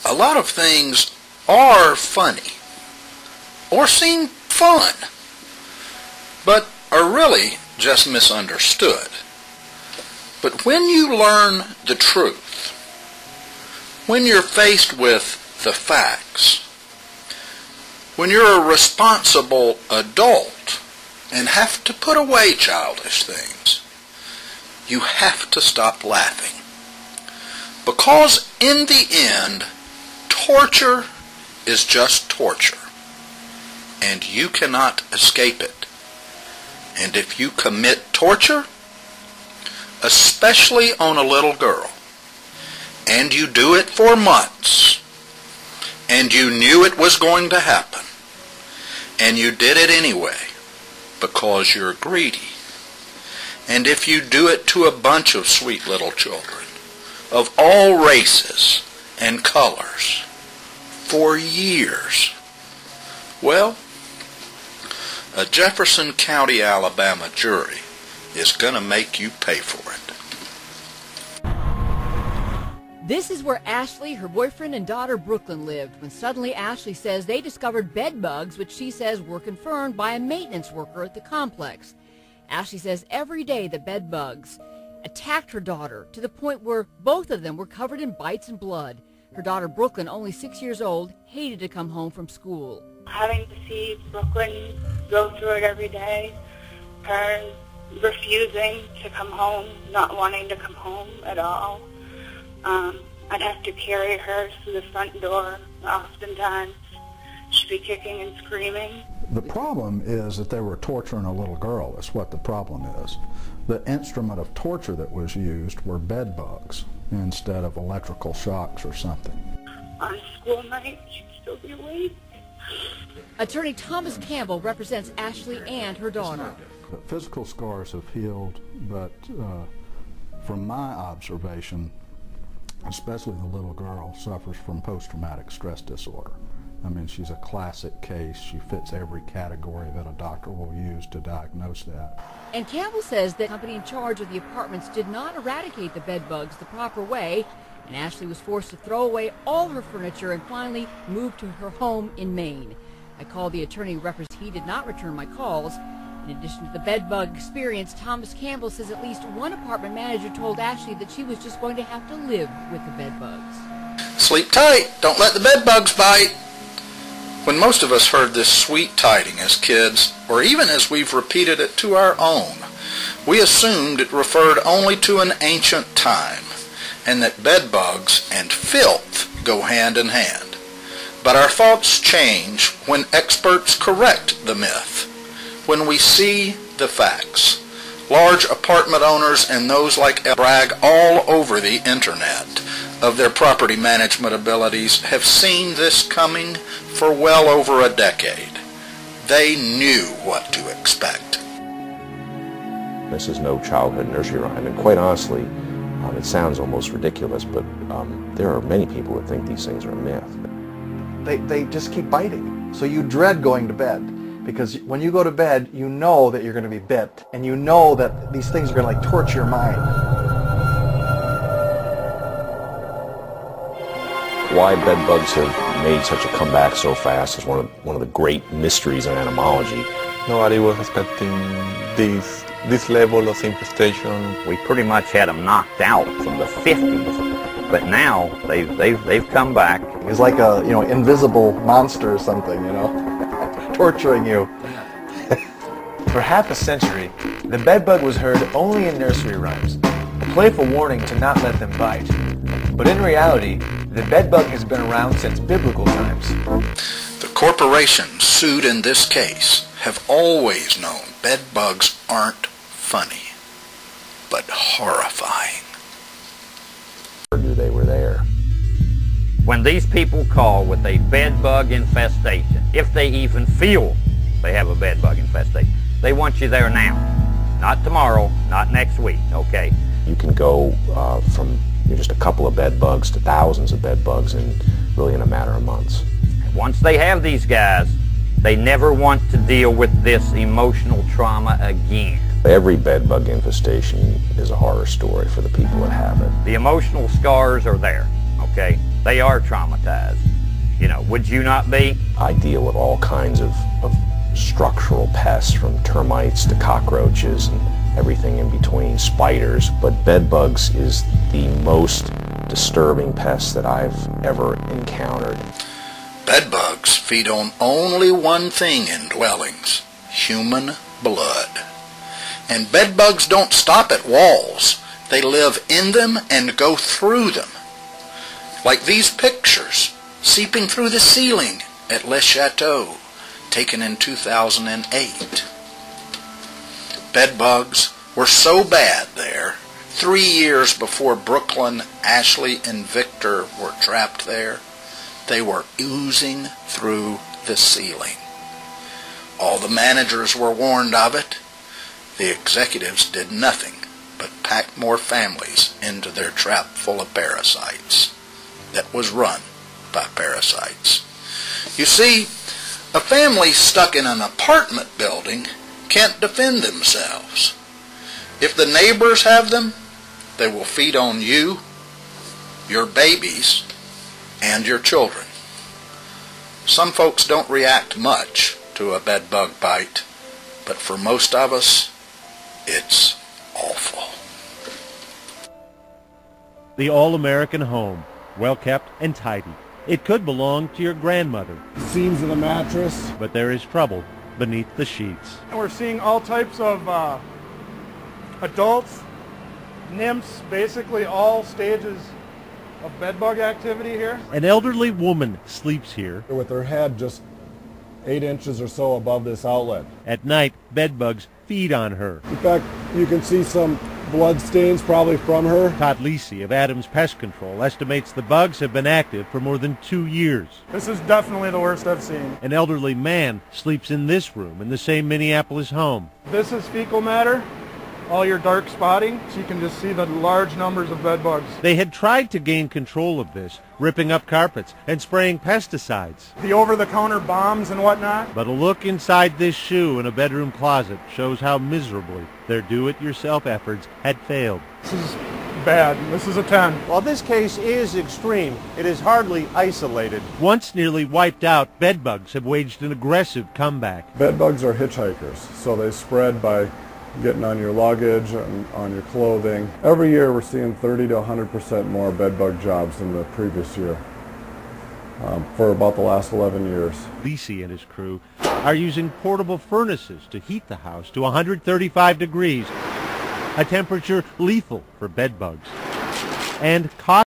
a lot of things are funny or seem fun, but are really just misunderstood. But when you learn the truth, when you're faced with the facts, when you're a responsible adult and have to put away childish things, you have to stop laughing. Because in the end, torture is just torture, and you cannot escape it. And if you commit torture, especially on a little girl, and you do it for months, and you knew it was going to happen, and you did it anyway because you're greedy, and if you do it to a bunch of sweet little children of all races and colors for years, well, a Jefferson County, Alabama jury is going to make you pay for it. This is where Ashley, her boyfriend, and daughter Brooklyn lived when suddenly Ashley says they discovered bed bugs, which she says were confirmed by a maintenance worker at the complex. Ashley says every day the bed bugs attacked her daughter to the point where both of them were covered in bites and blood. Her daughter Brooklyn, only 6 years old, hated to come home from school. Having to see Brooklyn go through it every day, her refusing to come home, not wanting to come home at all. I'd have to carry her to the front door oftentimes. She'd be kicking and screaming. The problem is that they were torturing a little girl. That's what the problem is. The instrument of torture that was used were bed bugs instead of electrical shocks or something. On school night, she'd still be awake. Attorney Thomas Campbell represents Ashley and her daughter. The physical scars have healed, but from my observation, especially the little girl suffers from post-traumatic stress disorder. I mean, she's a classic case. She fits every category that a doctor will use to diagnose that. And Campbell says the company in charge of the apartments did not eradicate the bed bugs the proper way, and Ashley was forced to throw away all her furniture and finally move to her home in Maine. I called the attorney who represents. He did not return my calls. In addition to the bed bug experience, Thomas Campbell says at least one apartment manager told Ashley that she was just going to have to live with the bed bugs. Sleep tight. Don't let the bed bugs bite. When most of us heard this sweet tiding as kids, or even as we've repeated it to our own, we assumed it referred only to an ancient time, and that bed bugs and filth go hand in hand. But our thoughts change when experts correct the myth, when we see the facts. Large apartment owners and those like brag all over the internet of their property management abilities have seen this coming for well over a decade. They knew what to expect. This is no childhood nursery rhyme, and quite honestly, it sounds almost ridiculous, but there are many people that think these things are a myth. They just keep biting, so you dread going to bed. Because when you go to bed, you know that you're going to be bit, and you know that these things are going to torture your mind. Why bed bugs have made such a comeback so fast is one of the great mysteries in entomology. Nobody was expecting this level of infestation. We pretty much had them knocked out from the 50s, but now they've come back. It's like a invisible monster or something, torturing you. For half a century, the bedbug was heard only in nursery rhymes, a playful warning to not let them bite. But in reality, the bedbug has been around since biblical times. The corporations sued in this case have always known bed bugs aren't funny, but horrifying. Knew they were there. When these people call with a bed bug infestation, if they even feel they have a bed bug infestation, they want you there now. Not tomorrow, not next week, okay? You can go from just a couple of bed bugs to thousands of bed bugs in a matter of months. Once they have these guys, they never want to deal with this emotional trauma again. Every bed bug infestation is a horror story for the people that have it. The emotional scars are there, okay? They are traumatized. You know, would you not be? I deal with all kinds of structural pests, from termites to cockroaches and everything in between, spiders, but bed bugs is the most disturbing pest that I've ever encountered. Bed bugs feed on only one thing in dwellings: human blood. And bed bugs don't stop at walls. They live in them and go through them. Like these pictures, seeping through the ceiling at Le Chateau, taken in 2008. Bed bugs were so bad there, 3 years before Brooklyn, Ashley, and Victor were trapped there, they were oozing through the ceiling. All the managers were warned of it. The executives did nothing but pack more families into their trap full of parasites that was run by parasites. You see, a family stuck in an apartment building can't defend themselves. If the neighbors have them, they will feed on you, your babies, and your children. Some folks don't react much to a bed bug bite, but for most of us, it's awful. The all-American home, well-kept and tidy. It could belong to your grandmother. Seams of the mattress. But there is trouble beneath the sheets. And we're seeing all types of adults, nymphs, basically all stages of bedbug activity here. An elderly woman sleeps here. With her head just 8 inches or so above this outlet. At night, bedbugs feed on her. In fact, you can see some blood stains probably from her. Todd Lisi of Adams Pest Control estimates the bugs have been active for more than 2 years. This is definitely the worst I've seen. An elderly man sleeps in this room in the same Minneapolis home. This is fecal matter. All your dark spotting, so you can just see the large numbers of bed bugs. They had tried to gain control of this, ripping up carpets and spraying pesticides. The over-the-counter bombs and whatnot. But a look inside this shoe in a bedroom closet shows how miserably their do-it-yourself efforts had failed. This is bad. This is a 10. While this case is extreme, it is hardly isolated. Once nearly wiped out, bedbugs have waged an aggressive comeback. Bedbugs are hitchhikers, so they spread by getting on your luggage and on your clothing. Every year we're seeing 30 to 100% more bedbug jobs than the previous year for about the last 11 years. Lisi and his crew are using portable furnaces to heat the house to 135 degrees, a temperature lethal for bedbugs. And